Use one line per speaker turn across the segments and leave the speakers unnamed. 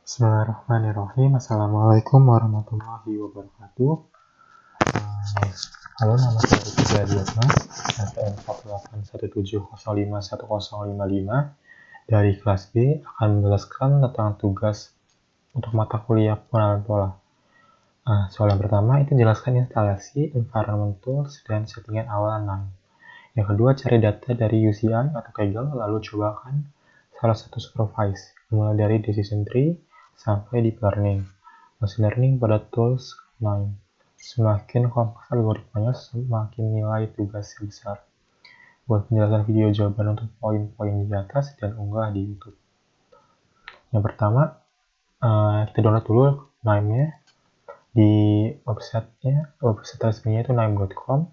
Bismillahirrahmanirrahim. Assalamualaikum warahmatullahi wabarakatuh. Halo, nama saya Rizky Adiatma, SPM 18170510555 dari kelas B akan menjelaskan tentang tugas untuk mata kuliah pengenalan pola. Soal yang pertama itu jelaskan instalasi, environment tools, dan settingan awal NAIM. Yang kedua, cari data dari UCI atau Kaggle, lalu cobakan salah satu supervise, mulai dari decision tree sampai deep learning. Machine learning pada tools NAIM. Semakin kompleks algoritmanya, semakin nilai tugasnya besar. Buat penjelasan video jawaban untuk poin-poin di atas dan unggah di YouTube. Yang pertama, kita download dulu NAIM-nya di website resminya itu naim.com.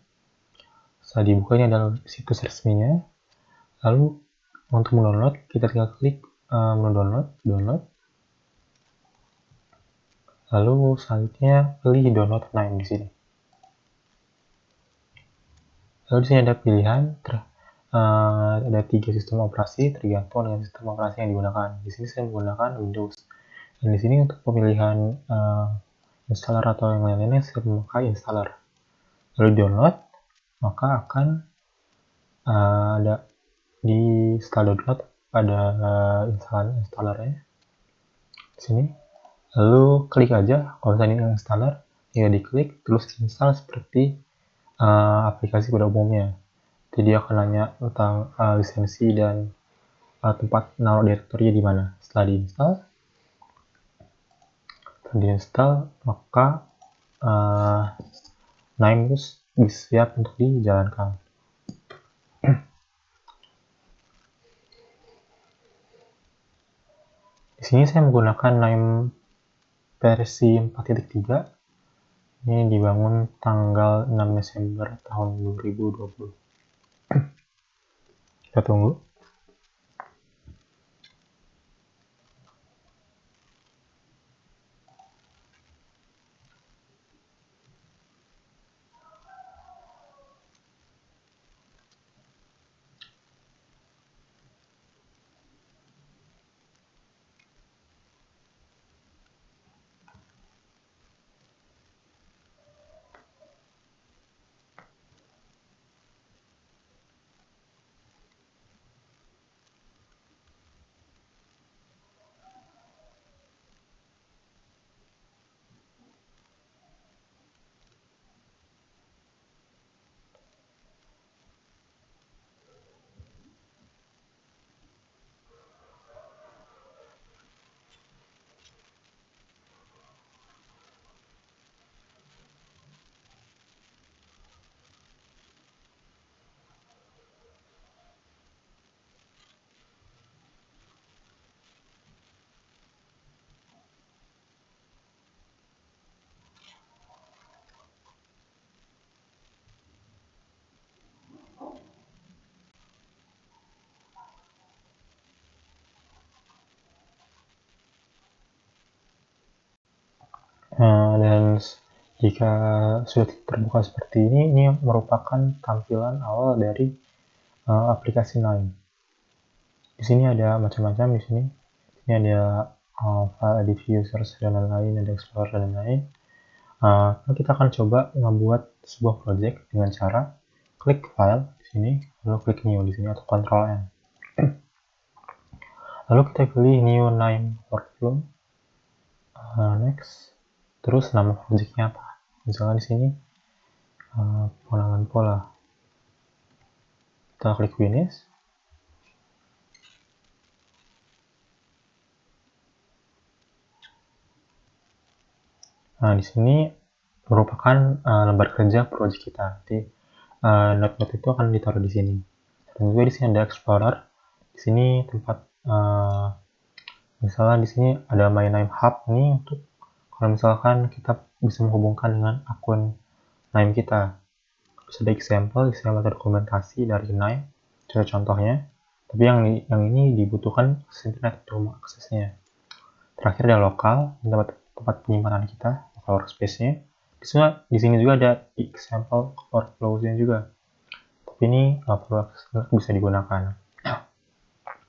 Setelah dibuka, ini adalah situs resminya. Lalu untuk mendownload, kita tinggal klik download. Lalu selanjutnya pilih download NAIM di sini. Lalu di sini ada pilihan, ada 3 sistem operasi tergantung dengan sistem operasi yang digunakan. Di sini saya menggunakan Windows. Dan di sini untuk pemilihan installer atau yang lain-lainnya saya memakai installer. Lalu download, maka akan ada di setelah download ada installernya di sini. Lalu klik aja, kalau misalnya ini installer, ya diklik terus install seperti aplikasi pada umumnya. Jadi dia akan nanya tentang lisensi dan tempat naruh direktorinya di mana. Setelah diinstal, maka NAIM terus siap untuk dijalankan. Di sini saya menggunakan NAIM versi 4.3. Ini dibangun tanggal 6 Desember tahun 2020. Kita tunggu. Dan jika sudah terbuka seperti ini merupakan tampilan awal dari aplikasi NAIM. Di sini ada macam-macam di sini. Ini ada file edit users dan lain-lain, ada explorer dan lain-lain. Kita akan coba membuat sebuah project dengan cara klik file di sini, lalu klik new di sini atau Ctrl N. Lalu kita pilih new NAIM workflow. Next. Terus nama projectnya apa? Misalnya di sini pengenalan pola. Kita klik finish. Nah, di sini merupakan lembar kerja project kita. Jadi note-note itu akan ditaruh di sini. Dan juga di sini ada explorer. Di sini tempat misalnya di sini ada My NAIM Hub nih untuk kalau misalkan kita bisa menghubungkan dengan akun NAIM kita. Terus ada example dokumentasi dari NAIM, contohnya. Tapi yang ini dibutuhkan internet untuk aksesnya. Terakhir ada lokal, tempat penyimpanan kita, local workspace-nya. Di sini juga ada example workflows-nya juga. Tapi ini bisa digunakan.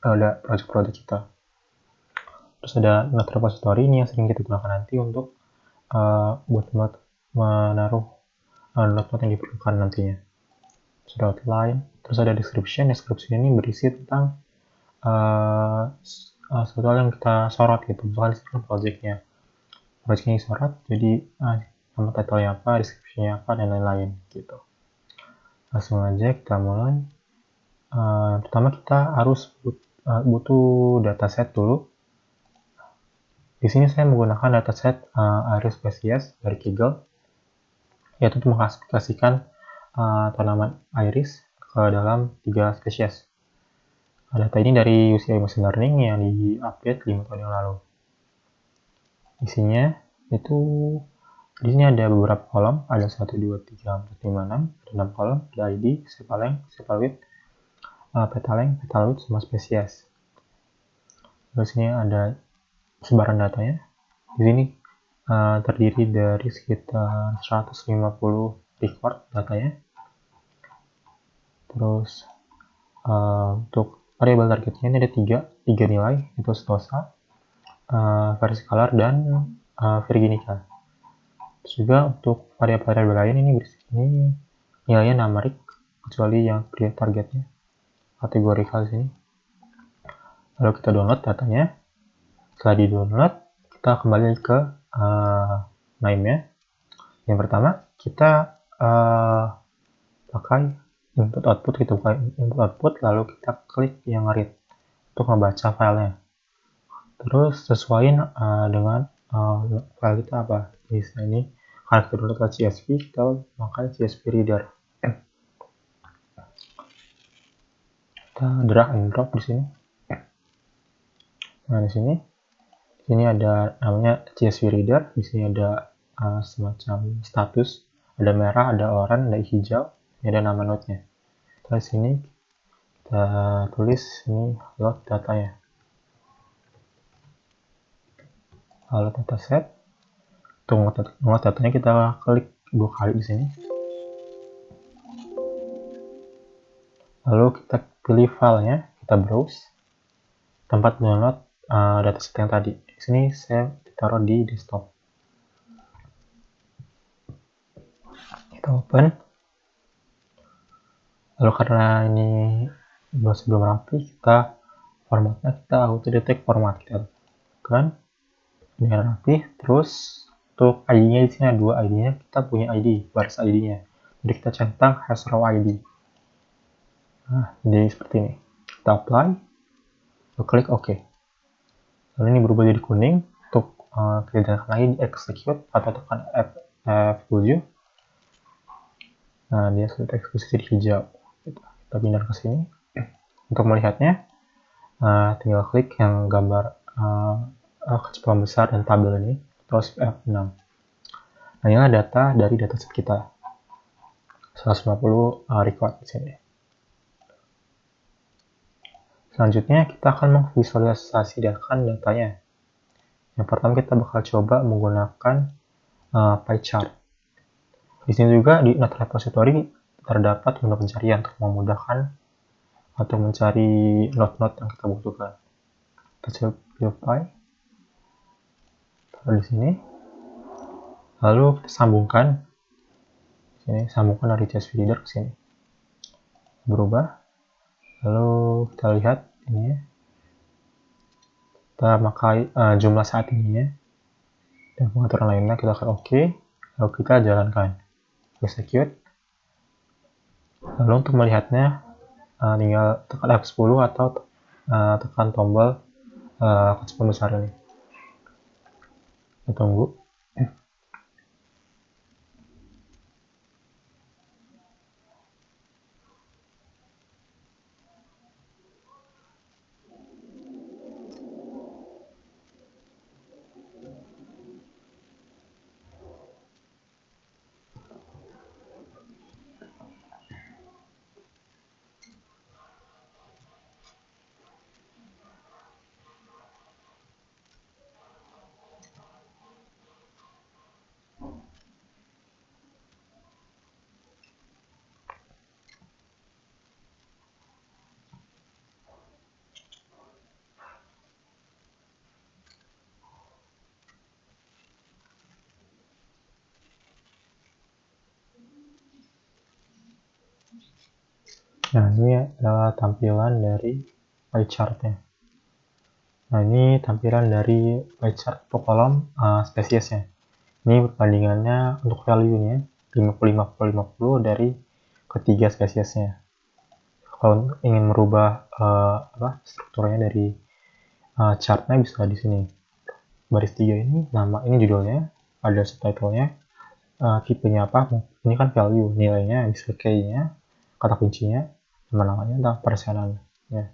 Ada project-project kita. Terus ada node repository, ini yang sering kita gunakan nanti untuk buat menaruh node-node yang diperlukan nantinya. Sudah outline, terus ada description. Description ini berisi tentang sesuatu yang kita sorot gitu. Misalkan ini projectnya disorot, jadi nama title-nya apa, description-nya apa, dan lain-lain gitu. Langsung aja kita mulai. Pertama kita harus butuh dataset dulu. Di sini saya menggunakan dataset Iris Species dari Kaggle, yaitu untuk mengklasifikasikan tanaman iris ke dalam 3 spesies. Data ini dari UCI Machine Learning yang di-update 5 tahun yang lalu. Isinya itu di sini ada beberapa kolom, ada 1, 2, 3, 4, 5, 6, ada 6 kolom, ada ID, sepaleng, sepalwidth, petaleng, petalwidth, sama spesies. Terus ini ada sebaran datanya. Di sini terdiri dari sekitar 150 record datanya. Terus untuk variabel targetnya ini ada 3 nilai, itu stosa, versicolor, dan virginica. Terus juga untuk variabel lain ini nilainya numerik, kecuali yang create targetnya kategorikal sini. Lalu kita download datanya. Setelah di download, kita kembali ke name-nya. Yang pertama kita pakai input output, kita buka input output, lalu kita klik yang read untuk membaca filenya. Terus sesuaiin dengan file kita apa. Misalnya ini karena kita download ke CSV, kita pakai CSV reader. Kita drag and drop di sini. Nah, di sini ada namanya CSV reader. Di sini ada semacam status, ada merah, ada oranye, ada hijau, ini ada nama node-nya. Terus sini kita tulis ini load datanya. Lalu dataset. Untuk load datanya kita klik 2 kali di sini. Lalu kita pilih filenya, kita browse tempat download dataset yang tadi. Di sini saya taruh di desktop. Kita open. Lalu karena ini belum rapi, formatnya kita auto detect format, kita kan dengan rapi. Terus untuk ID-nya di sini ada 2 ID-nya, kita punya ID, baris ID-nya. Jadi kita centang hasrow ID. Nah, jadi seperti ini. Kita apply, lalu klik OK. Lalu ini berubah jadi kuning. Untuk kita lagi di execute atau tekan F7. Nah, dia sudah eksekusi jadi hijau. Kita pindah ke sini. Untuk melihatnya, tinggal klik yang gambar kecepatan besar dan tabel ini, terus F6. Nah, inilah data dari dataset kita. 150 record di sini. Selanjutnya kita akan memvisualisasikan datanya. Yang pertama kita bakal coba menggunakan pie chart. Di sini juga di node repository terdapat menu pencarian untuk memudahkan atau mencari node-node yang kita butuhkan. Kita pilih pie, taruh di sini, lalu kita sambungkan. Di sini sambungkan dari CSV reader ke sini. Berubah. Lalu kita lihat ini ya. Kita pakai jumlah saat ininya dan pengaturan lainnya, kita klik OK, lalu kita jalankan, execute. Lalu untuk melihatnya tinggal tekan F10 atau tekan tombol kecepatan besar ini. Kita tunggu. Nah, ini adalah tampilan dari pie chart-nya. Nah, ini tampilan dari pie chart untuk kolom spesiesnya. Ini perbandingannya untuk value-nya 50-50-50 dari ketiga spesiesnya. Kalau ingin merubah strukturnya dari chartnya bisa di sini. Baris 3 ini nama, ini judulnya, ada subtitlenya, tipenya apa, ini kan value, nilainya bisa key-nya, kata kuncinya, nama-namanya tentang persenan. Ya.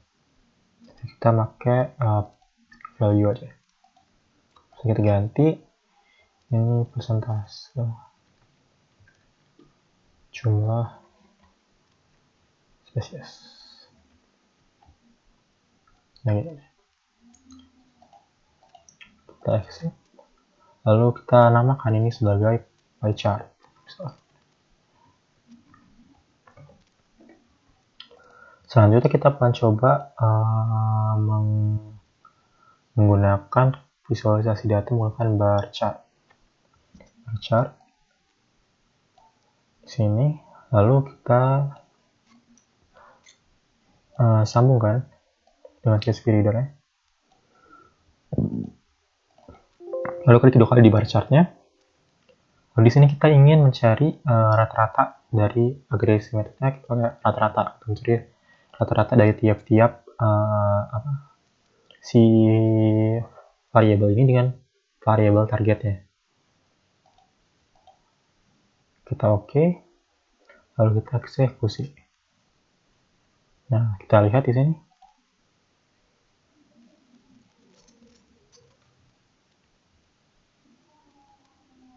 Kita pakai value aja. Kita ganti ini persentase jumlah spesies. Nah, gitu. Kita exit. Lalu kita namakan ini sebagai pie chart. Selanjutnya kita akan coba menggunakan visualisasi data menggunakan bar chart. Bar chart di sini, lalu kita sambungkan dengan CSV Reader-nya. Lalu klik 2 kali di bar chart-nya. Lalu di sini kita ingin mencari rata-rata dari agresi metodenya, kita pakai rata-rata, mencari rata-rata dari tiap-tiap si variabel ini dengan variabel targetnya. Kita oke, lalu kita eksekusi. Nah, kita lihat di sini.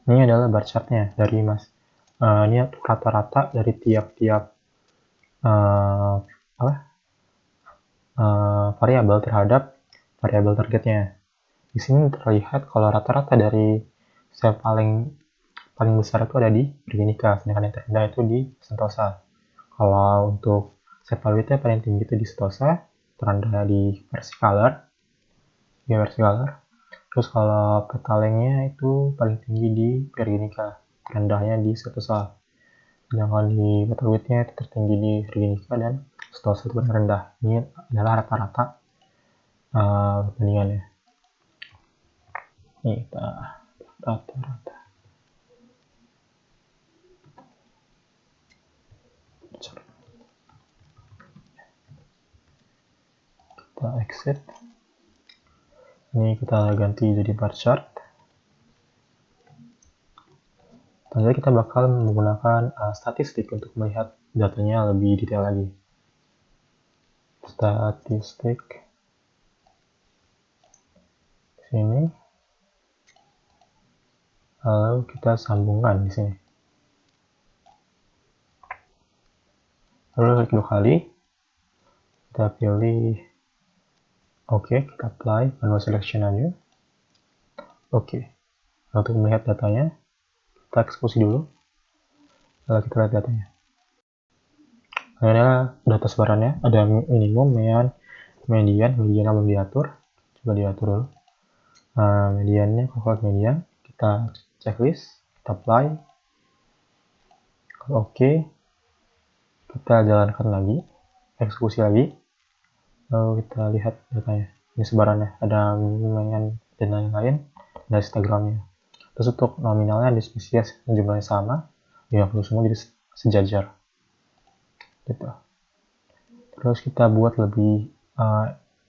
Ini adalah bar chart-nya dari ini rata-rata dari tiap-tiap variabel terhadap variabel targetnya. Di sini terlihat kalau rata-rata dari sel paling besar itu ada di Virginica, sedangkan yang terendah itu di Sentosa. Kalau untuk set value-nya paling tinggi itu di Sentosa, terendah di Versicolor. Terus kalau petalengnya itu paling tinggi di Virginica, terendahnya di Sentosa. Sedangkan di petalwidth-nya itu tertinggi di Virginica dan Sentosa itu paling rendah. Ini adalah rata-rata perbandingannya. Ini kita rata-rata. Kita exit. Ini kita ganti jadi bar chart. Tentunya kita bakal menggunakan statistik untuk melihat datanya lebih detail lagi. Statistik sini. Lalu kita sambungkan di sini. Lalu klik 2 kali. Kita pilih oke, kita apply manual selection aja. Oke. Untuk melihat datanya, kita eksekusi dulu. Lalu kita lihat datanya. Ini adalah data sebarannya, ada minimum, median belum diatur. Coba diatur dulu. Mediannya, calculate median. Kita checklist, kita apply. Kalau oke, kita jalankan lagi, eksekusi lagi. Lalu kita lihat datanya. Ini sebarannya, ada median dan lain-lain, dan histogramnya. Terus untuk nominalnya di spesies jumlahnya sama, 50 semua jadi sejajar. Gitu. Terus kita buat lebih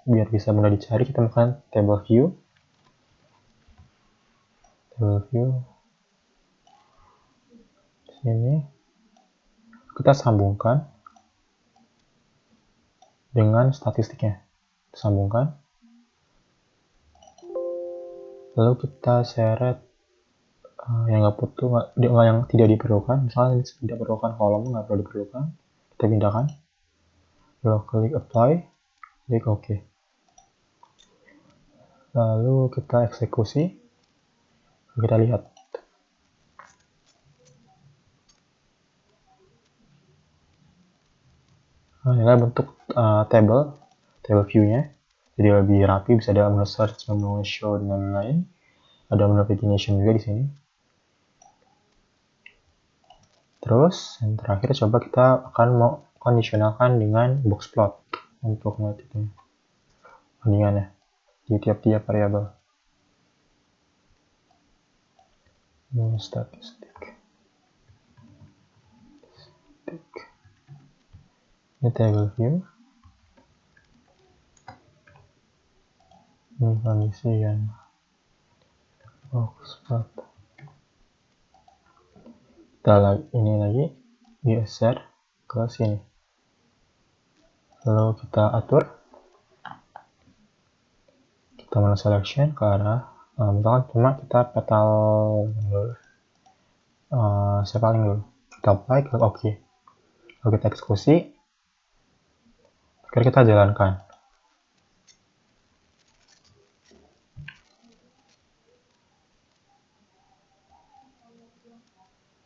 biar bisa mudah dicari, kita menggunakan table view. Sini kita sambungkan dengan statistiknya. Sambungkan. Lalu kita seret yang yang tidak diperlukan, misalnya tidak diperlukan kolom, nggak perlu diperlukan, kita pindahkan. Lalu klik apply, klik OK. Lalu kita eksekusi, kita lihat. Nah, ini adalah bentuk table view-nya, jadi lebih rapi, bisa ada menu search, menu show, dan lain-lain. Ada menu pagination juga di sini. Terus yang terakhir coba kita akan mau kondisionalkan dengan box plot untuk melihat itu bandingannya di tiap-tiap variabel. Statistik. Ini table view. Ini kondisi yang box plot. Ini lagi geser ke sini. Lalu kita atur. Kita mau selection ke arah misalkan cuma kita petal paling dulu. Kita apply ke OK. Lalu kita eksekusi. Sekarang kita jalankan.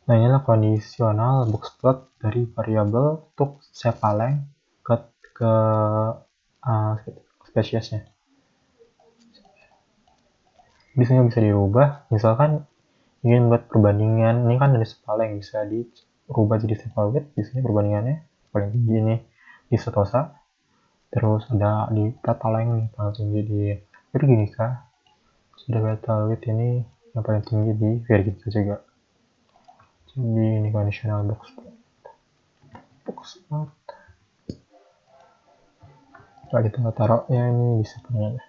Nah, inilah kondisional box plot dari variabel untuk sepaleng ke spesiesnya. Di sini bisa dirubah, misalkan ingin buat perbandingan, ini kan dari sepaleng bisa dirubah jadi sepal width. Di sini perbandingannya paling tinggi ini di setosa, terus ada di petaleng nih paling tinggi di virginica, sudah petal width ini yang paling tinggi di virginica juga. Jadi ini conditional box plot. Nah, kita taruhnya ini di setengahnya.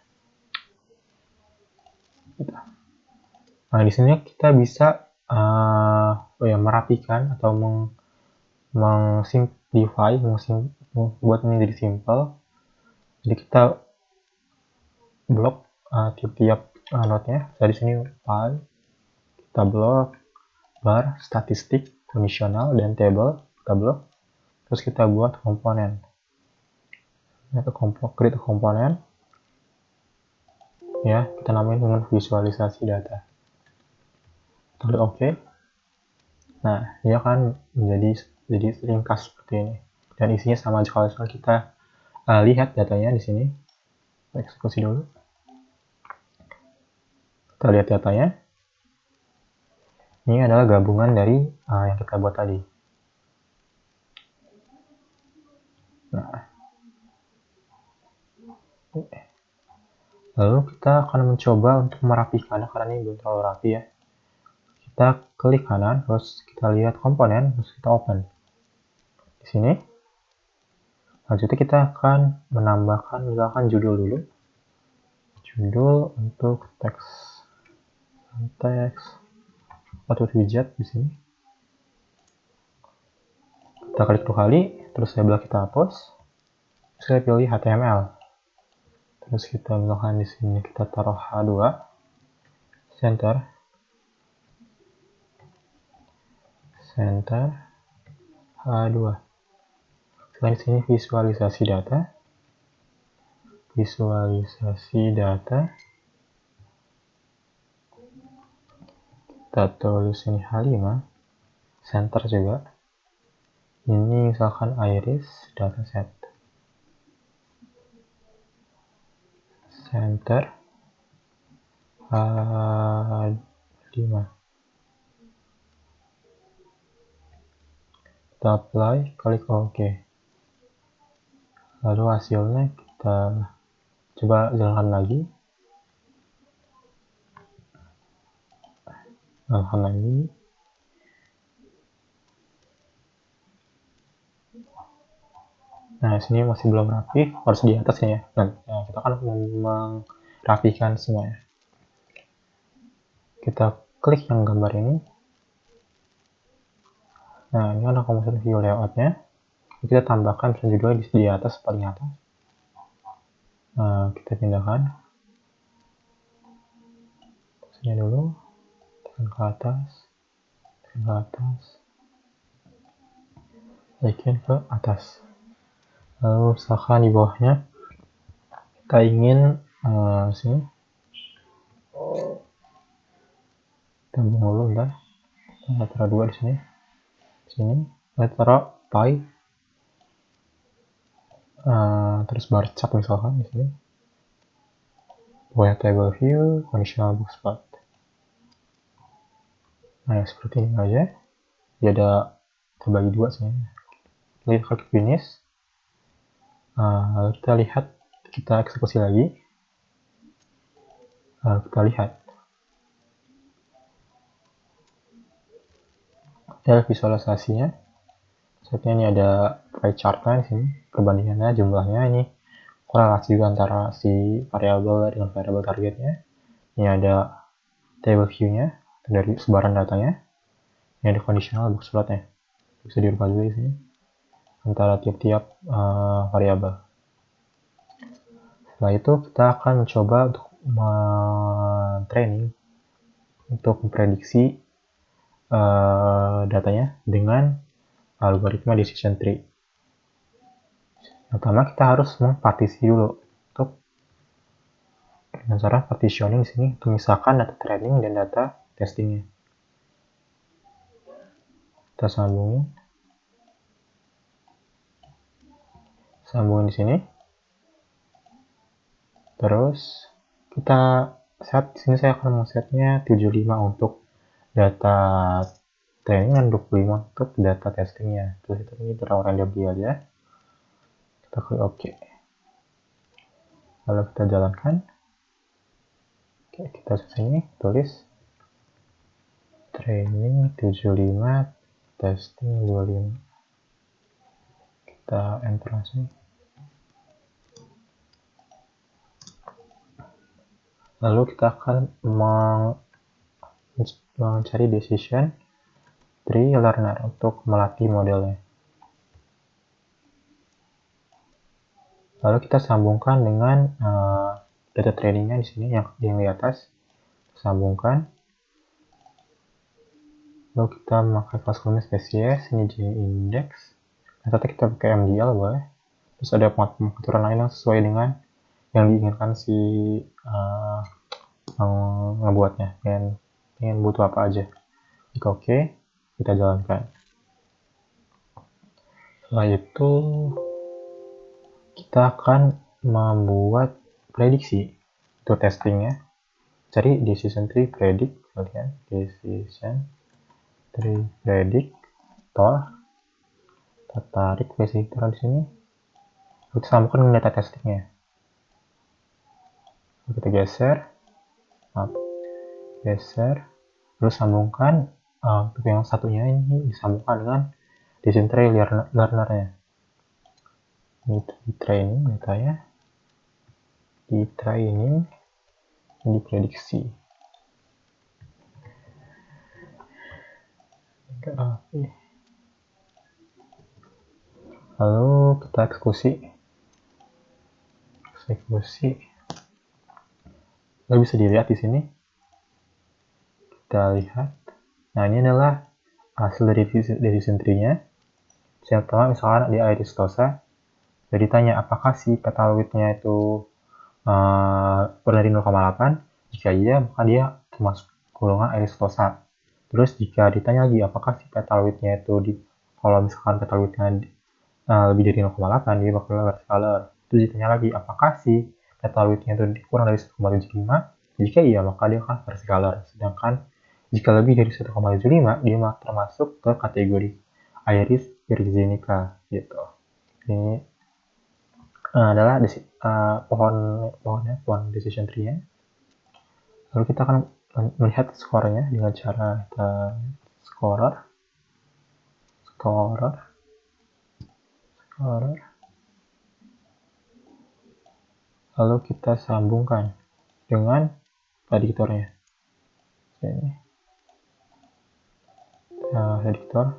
Nah, di sini kita bisa merapikan atau mengsimplify, membuat ini jadi simple. Jadi kita blok tiap-tiap node-nya. Dari sini file, kita blok bar, statistik, kondisional, dan table, kita blok. Terus kita buat komponen. Create komponen. Ya, kita namain dengan visualisasi data. Klik OK. Nah, dia akan jadi ringkas seperti ini. Dan isinya sama aja kalau kita lihat datanya di sini. Eksekusi dulu. Kita lihat datanya. Ini adalah gabungan dari yang kita buat tadi. Nah, lalu kita akan mencoba untuk merapikan karena ini belum terlalu rapi ya. Kita klik kanan, terus kita lihat komponen, terus kita open. Di sini. Selanjutnya kita akan menambahkan misalkan judul dulu. Judul untuk teks atau widget di sini. Kita klik 2 kali, terus label kita hapus. Terus saya pilih HTML. Terus kita misalkan di sini kita taruh H2, center H2. Selain di sini visualisasi data. Kita tulis ini H5, center juga. Ini misalkan iris dataset. Center H5. Kita apply, klik OK. Lalu hasilnya kita coba jalankan lagi. Nah, sini masih belum rapi, harus di atasnya ya. Nah, kita akan merapikan semuanya. Kita klik yang gambar ini. Nah, ini ada komponen view layoutnya. Kita tambahkan judulnya di atas, paling atas. Nah, kita pindahkan. Sini dulu. Tekan ke atas. Naikin ke atas. Lalu misalkan di bawahnya kita ingin sini kita buang dulu bentar. Kita taruh 2 di sini. Kita taruh pie. Terus bar chart misalkan di sini. Bawahnya table view, conditional box plot. Nah, seperti ini aja. Dia ada terbagi 2 sini. Setelah klik finish, lalu kita lihat, kita eksekusi lagi. Lalu kita lihat visualisasinya. Misalnya ini ada pie chart-nya di sini, perbandingannya, jumlahnya, ini korelasi juga antara si variabel dengan variabel targetnya. Ini ada table view-nya dari sebaran datanya. Ini ada conditional box plot-nya, bisa dirubah juga di sini antara tiap-tiap variabel. Setelah itu kita akan mencoba untuk training untuk memprediksi datanya dengan algoritma decision tree. Pertama kita harus mempartisi dulu untuk dengan cara partitioning di sini untuk memisahkan data training dan data testingnya. Kita sambungin di sini. Terus kita set, di sini saya akan men-setnya 75 untuk data training dan 25 untuk data testingnya. Terus itu ini randomly aja. Kita klik OK. Lalu kita jalankan. Oke, kita sini tulis training 75, testing 25. Kita enter langsung. Lalu kita akan mencari decision tree learner untuk melatih modelnya. Lalu kita sambungkan dengan data trainingnya di sini yang di atas. Sambungkan. Lalu kita memakai kelas kolomnya spesies, ini JIndex. Nanti kita pakai MDL boleh. Terus ada pengaturan lain yang sesuai dengan yang diinginkan si ngebuatnya, ingin butuh apa aja. Jika oke, kita jalankan. Setelah itu kita akan membuat prediksi untuk testingnya. Cari decision tree predict, kalian decision tree predictor. Kita tarik predictor di sini. Kita sambungkan dengan data testingnya. Kita geser, terus sambungkan untuk yang satunya ini disambungkan dengan decision tree learner-nya. Ini di training datanya, di training, di prediksi. Lalu kita eksekusi. Lalu bisa dilihat di sini. Kita lihat. Nah, ini adalah hasil dari decision tree-nya. Yang pertama misalkan di Aristosa. Jadi tanya apakah si petal width-nya itu dari 0,8. Jika iya, maka dia termasuk golongan Aristosa. Terus jika ditanya lagi apakah si petal width-nya itu kalau misalkan petal width-nya lebih dari 0,8, dia bakal verticaler. Terus ditanya lagi apakah si petal width-nya itu kurang dari 1,75. Jika iya, maka dia akan verticaler. Sedangkan jika lebih dari 1,75, dia termasuk ke kategori Iris virginica gitu. Ini adalah pohon decision tree-nya. Lalu kita akan melihat skornya dengan cara kita scorer. Lalu kita sambungkan dengan prediktornya. Ini prediktor.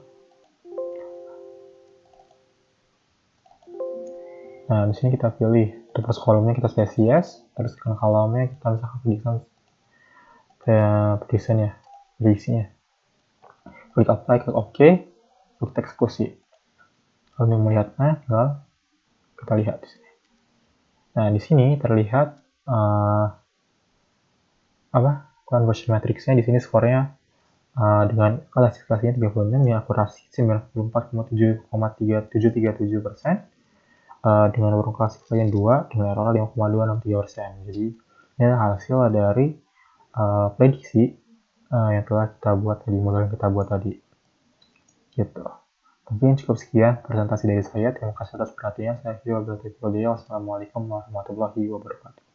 Nah, di sini kita pilih terus kolomnya kita spesies, terus kolomnya kita misalkan prediksinya. Klik apply, klik OK, klik eksekusi. Lalu melihatnya, tinggal kita lihat di sini. Nah, di sini terlihat conversion matrix-nya. Di sini skornya dengan klasifikasinya 36 dengan akurasi 94,73737%. Dengan warung klasifikasi 2 dengan error 5,263%. Jadi ini adalah hasil dari prediksi yang telah kita buat tadi, model yang kita buat tadi gitu. Mungkin cukup sekian presentasi dari saya. Terima kasih atas perhatiannya. Saya Wassalamualaikum warahmatullahi wabarakatuh.